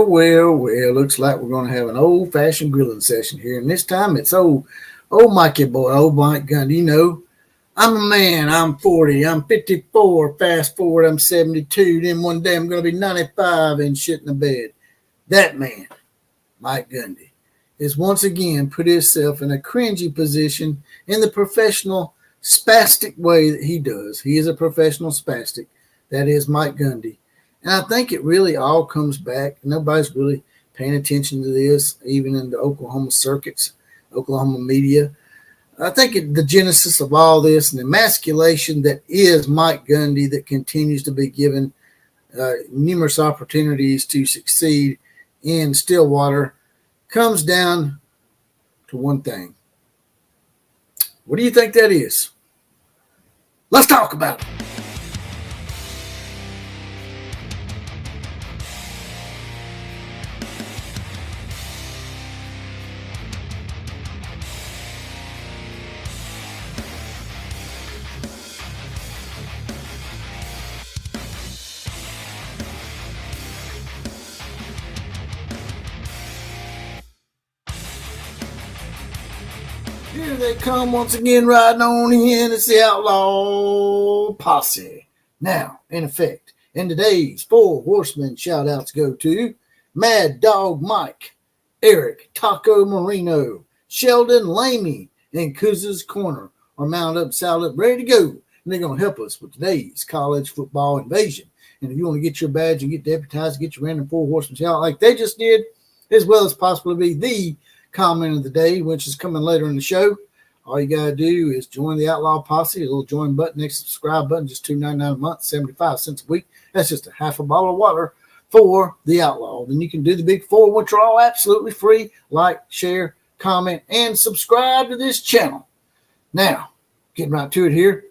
Well. Looks like we're going to have an old-fashioned grilling session here. And this time it's old Mikey boy, old Mike Gundy. You know, I'm a man. I'm 40. I'm 54. Fast forward, I'm 72. Then one day I'm going to be 95 and shit in the bed. That man, Mike Gundy, is once again put himself in a cringy position in the professional spastic way that he does. He is a professional spastic. That is Mike Gundy. And I think it really all comes back. Nobody's really paying attention to this, even in the Oklahoma circuits, Oklahoma media. I think the genesis of all this and the emasculation that is Mike Gundy that continues to be given numerous opportunities to succeed in Stillwater comes down to one thing. What do you think that is? Let's talk about it. Here they come once again, riding on in. It's the Outlaw Posse. Now, in effect, in today's Four Horsemen shout-outs go to Mad Dog Mike, Eric Taco Marino, Sheldon Lamey, and Kuz's Corner are mounted up, saddled up, ready to go. And they're going to help us with today's college football invasion. And if you want to get your badge and get deputized, get your random Four Horsemen shout-out like they just did, as well as possibly be the comment of the day, which is coming later in the show. All you got to do is join the Outlaw Posse. A little join button next to the subscribe button, just $2.99 a month, 75 cents a week. That's just a half a bottle of water for the Outlaw. Then you can do the big four, which are all absolutely free. Like, share, comment, and subscribe to this channel. Now, getting right to it here.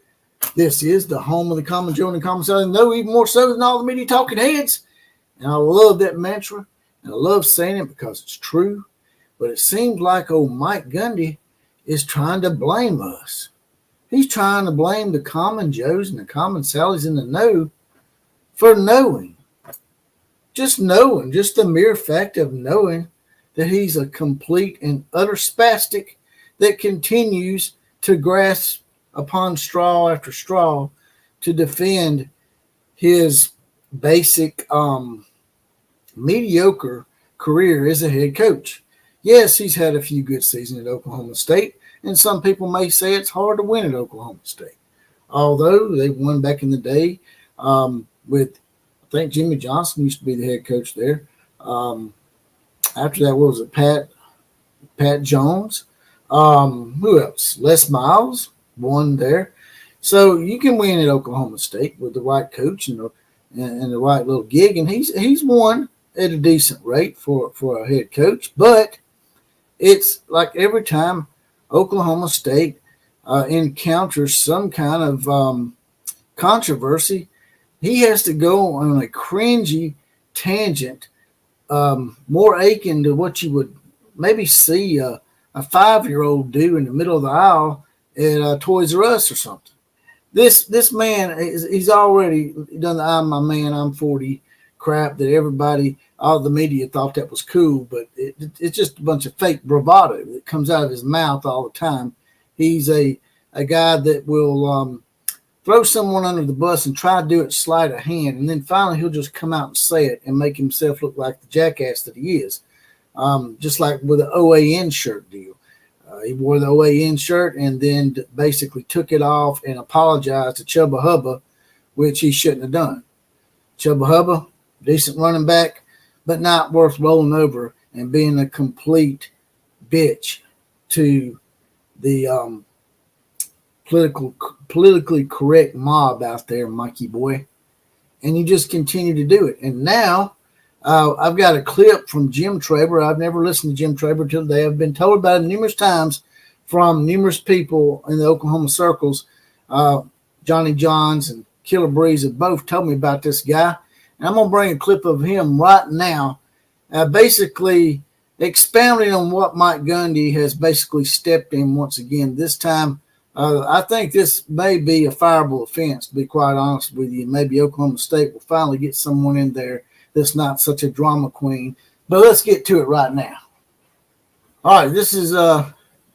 This is the home of the Common Joe and the Common Southern, no, even more so than all the media talking heads. And I love that mantra, and I love saying it because it's true. But it seems like old Mike Gundy is trying to blame us. He's trying to blame the common Joes and the common Sallys in the know for knowing. Just knowing, just the mere fact of knowing that he's a complete and utter spastic that continues to grasp upon straw after straw to defend his basic mediocre career as a head coach. Yes, he's had a few good seasons at Oklahoma State, and some people may say it's hard to win at Oklahoma State. Although they won back in the day with, I think Jimmy Johnson used to be the head coach there. After that, what was it, Pat Jones? Who else? Les Miles won there. So you can win at Oklahoma State with the right coach and the right little gig, and he's won at a decent rate for a head coach, but it's like every time Oklahoma State encounters some kind of controversy, he has to go on a cringy tangent, more akin to what you would maybe see a 5-year-old do in the middle of the aisle at Toys R Us or something. This man, he's already done the I'm my man, I'm 40 crap that everybody, all the media thought that was cool, but it's just a bunch of fake bravado that comes out of his mouth all the time. He's a guy that will throw someone under the bus and try to do it sleight of hand, and then finally he'll just come out and say it and make himself look like the jackass that he is. Just like with the OAN shirt deal. He wore the OAN shirt and then basically took it off and apologized to Chubba Hubba, which he shouldn't have done. Chubba Hubba, decent running back, but not worth rolling over and being a complete bitch to the politically correct mob out there, Mikey boy. And you just continue to do it. And now I've got a clip from Jim Traber. I've never listened to Jim Traber till today. I've been told about him numerous times from numerous people in the Oklahoma circles. Johnny Johns and Killer Breeze have both told me about this guy. And I'm going to bring a clip of him right now, basically expounding on what Mike Gundy has basically stepped in once again. This time, I think this may be a fireable offense, to be quite honest with you. Maybe Oklahoma State will finally get someone in there that's not such a drama queen. But let's get to it right now. All right, this is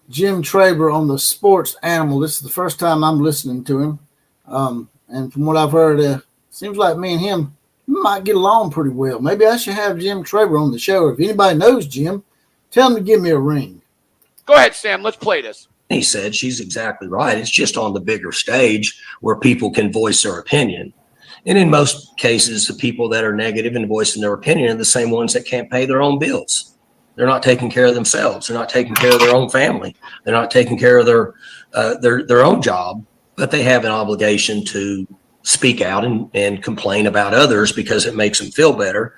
Jim Traber on the Sports Animal. This is the first time I'm listening to him. And from what I've heard, seems like me and him might get along pretty well. Maybe I should have Jim Traber on the show. If anybody knows Jim, tell him to give me a ring. Go ahead, Sam. Let's play this. He said she's exactly right. It's just on the bigger stage where people can voice their opinion. And in most cases, the people that are negative and voicing their opinion are the same ones that can't pay their own bills. They're not taking care of themselves. They're not taking care of their own family. They're not taking care of their own job, but they have an obligation to speak out and complain about others because it makes them feel better.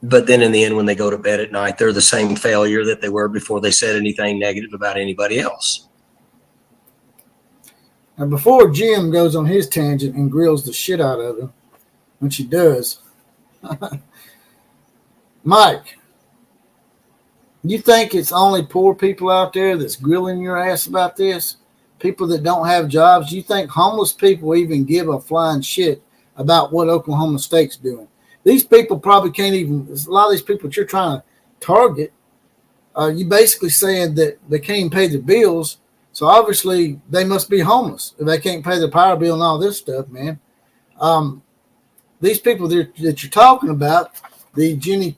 But then in the end, when they go to bed at night, they're the same failure that they were before they said anything negative about anybody else. Now, before Jim goes on his tangent and grills the shit out of him, which he does, Mike, you think it's only poor people out there that's grilling your ass about this? People that don't have jobs? You think homeless people even give a flying shit about what Oklahoma State's doing? These people probably can't even, a lot of these people that you're trying to target, you basically saying that they can't even pay their bills. So obviously they must be homeless if they can't pay their power bill and all this stuff, man. These people that you're talking about, the Jenny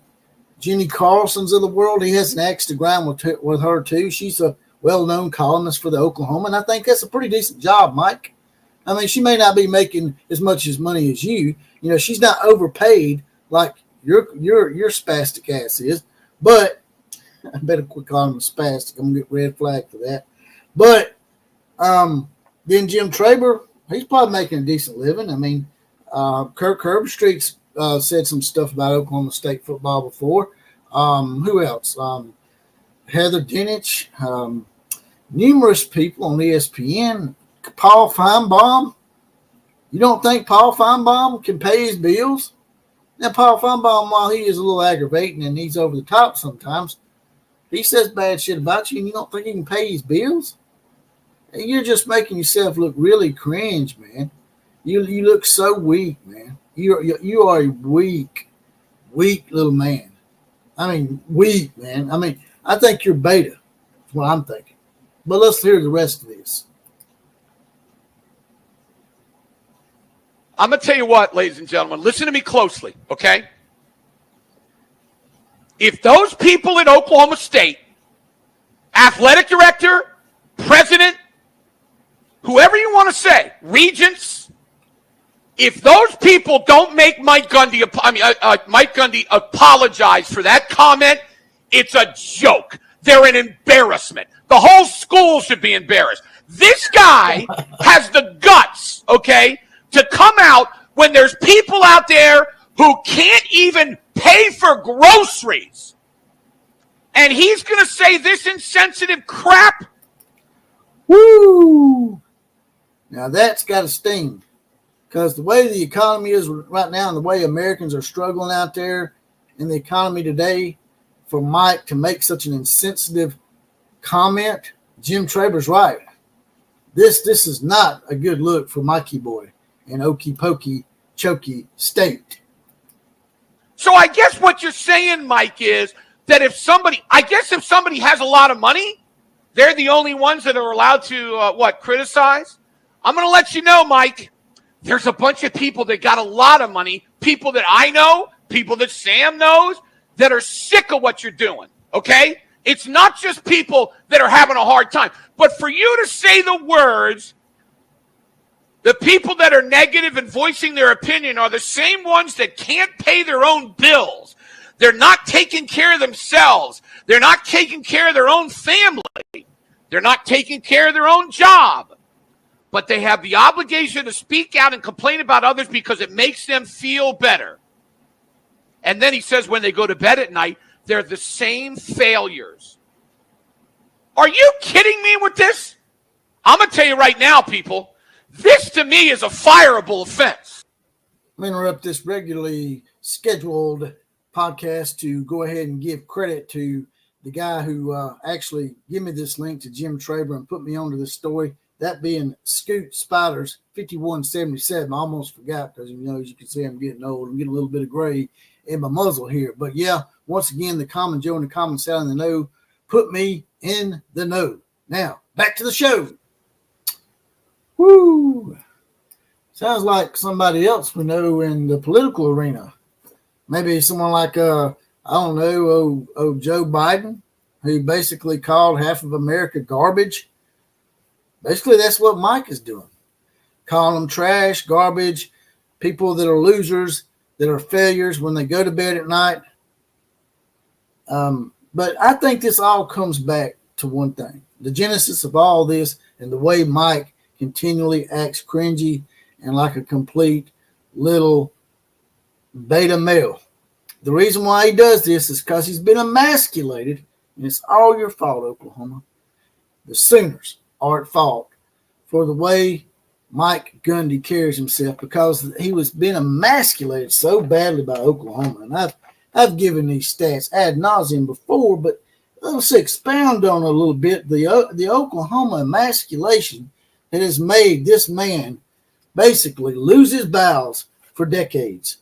Carlsons of the world, he has an axe to grind with her too. She's a well-known columnist for the Oklahoma, and I think that's a pretty decent job, Mike. I mean, she may not be making as much money as you. You know, she's not overpaid like your spastic ass is. But I better quit calling him a spastic. I'm gonna get red flag for that. But then Jim Traber, he's probably making a decent living. I mean, Kirk Herbstreit's said some stuff about Oklahoma State football before. Who else? Heather Dinich, numerous people on ESPN. Paul Feinbaum. You don't think Paul Feinbaum can pay his bills? Now, Paul Feinbaum, while he is a little aggravating and he's over the top sometimes, he says bad shit about you, and you don't think he can pay his bills? You're just making yourself look really cringe, man. You look so weak, man. You are a weak little man. I mean, weak, man. I mean, I think you're beta. That's what I'm thinking. But let's hear the rest of this. I'm going to tell you what, ladies and gentlemen. Listen to me closely, okay? If those people at Oklahoma State, athletic director, president, whoever you want to say, regents, if those people don't make Mike Gundy apologize for that comment, it's a joke. They're an embarrassment. The whole school should be embarrassed. This guy has the guts, okay, to come out when there's people out there who can't even pay for groceries. And he's going to say this insensitive crap? Woo! Now that's got to sting. Because the way the economy is right now and the way Americans are struggling out there in the economy today, for Mike to make such an insensitive comment, Jim Traber's right. This is not a good look for Mikey boy in Okie Pokey Chokey State. So I guess what you're saying, Mike, is that if somebody has a lot of money, they're the only ones that are allowed to, criticize? I'm going to let you know, Mike, there's a bunch of people that got a lot of money, people that I know, people that Sam knows, that are sick of what you're doing, okay? It's not just people that are having a hard time. But for you to say the words, the people that are negative and voicing their opinion are the same ones that can't pay their own bills. They're not taking care of themselves. They're not taking care of their own family. They're not taking care of their own job. But they have the obligation to speak out and complain about others because it makes them feel better. And then he says when they go to bed at night, they're the same failures. Are you kidding me with this? I'm going to tell you right now, people, this to me is a fireable offense. I'm going to interrupt this regularly scheduled podcast to go ahead and give credit to the guy who actually gave me this link to Jim Traber and put me onto this story. That being Scoot Spiders 5177. I almost forgot because, as you can see, I'm getting old. I'm getting a little bit of gray in my muzzle here. But yeah, once again, the common Joe and the common Sal in the know put me in the know. Now, back to the show. Woo! Sounds like somebody else we know in the political arena. Maybe someone like, I don't know, Joe Biden, who basically called half of America garbage. Basically, that's what Mike is doing. Calling them trash, garbage, people that are losers, that are failures when they go to bed at night. But I think this all comes back to one thing. The genesis of all this and the way Mike continually acts cringy and like a complete little beta male. The reason why he does this is because he's been emasculated, and it's all your fault, Oklahoma. The Sooners are at fault for the way Mike Gundy carries himself, because he was being emasculated so badly by Oklahoma. And I've given these stats ad nauseum before, but let's expound on it a little bit. The Oklahoma emasculation that has made this man basically lose his bowels for decades.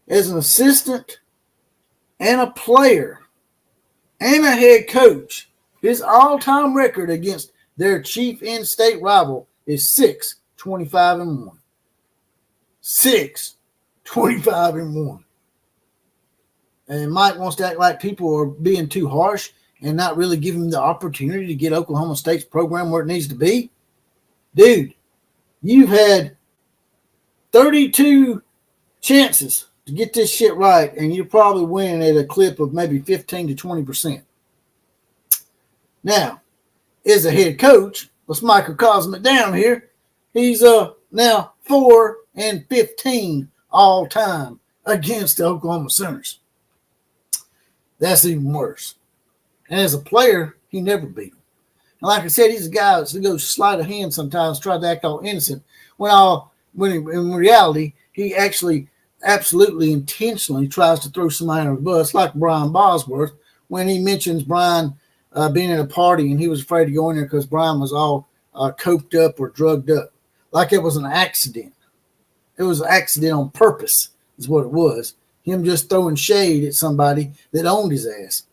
As an assistant and a player and a head coach, his all-time record against their chief in-state rival is 6-25-1. 6-25-1. And Mike wants to act like people are being too harsh and not really giving him the opportunity to get Oklahoma State's program where it needs to be. Dude, you've had 32 chances to get this shit right, and you're probably winning at a clip of maybe 15 to 20%. Now, as a head coach, let's microcosm it down here. He's now 4-15 all time against the Oklahoma Sooners. That's even worse. And as a player, he never beat them. And like I said, he's a guy that goes sleight of hand sometimes, try to act all innocent, when in reality, he actually absolutely intentionally tries to throw somebody under the bus, like Brian Bosworth, when he mentions Brian being at a party and he was afraid to go in there because Brian was all coked up or drugged up, like it was an accident. It was an accident on purpose is what it was. Him just throwing shade at somebody that owned his ass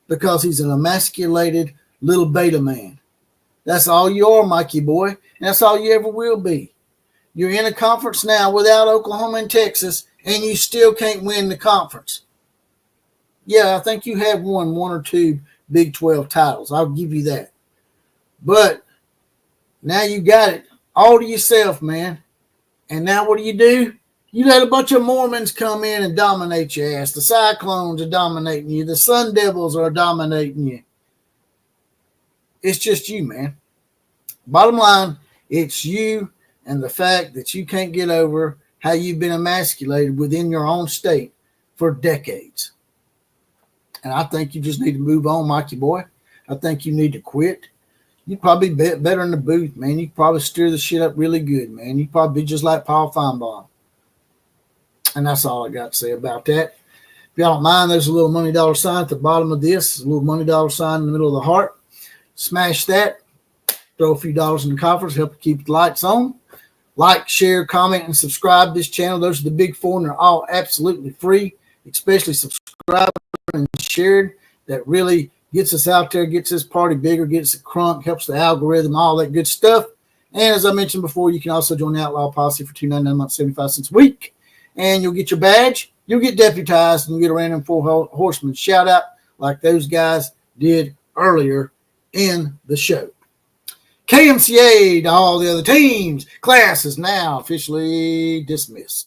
because he's an emasculated little beta man. That's all you are, Mikey boy, and that's all you ever will be. You're in a conference now without Oklahoma and Texas, and you still can't win the conference. Yeah, I think you have won one or two Big 12 titles. I'll give you that. But now you got it all to yourself, man. And now what do? You let a bunch of Mormons come in and dominate your ass. The Cyclones are dominating you. The Sun Devils are dominating you. It's just you, man. Bottom line, it's you and the fact that you can't get over how you've been emasculated within your own state for decades. And I think you just need to move on, Mikey boy. I think you need to quit. You'd probably be better in the booth, man. You'd probably steer the shit up really good, man. You'd probably be just like Paul Feinbaum. And that's all I got to say about that. If y'all don't mind, there's a little money dollar sign at the bottom of this. A little money dollar sign in the middle of the heart. Smash that. Throw a few dollars in the coffers. Help keep the lights on. Like, share, comment, and subscribe to this channel. Those are the big four, and they're all absolutely free. Especially subscribe and shared. That really gets us out there, gets this party bigger, gets it crunk, helps the algorithm, all that good stuff. And as I mentioned before, you can also join the Outlaw Posse for $2.99 a month, 75 cents a week. And you'll get your badge, you'll get deputized, and you'll get a random four horseman shout out like those guys did earlier in the show. KMCA to all the other teams. Class is now officially dismissed.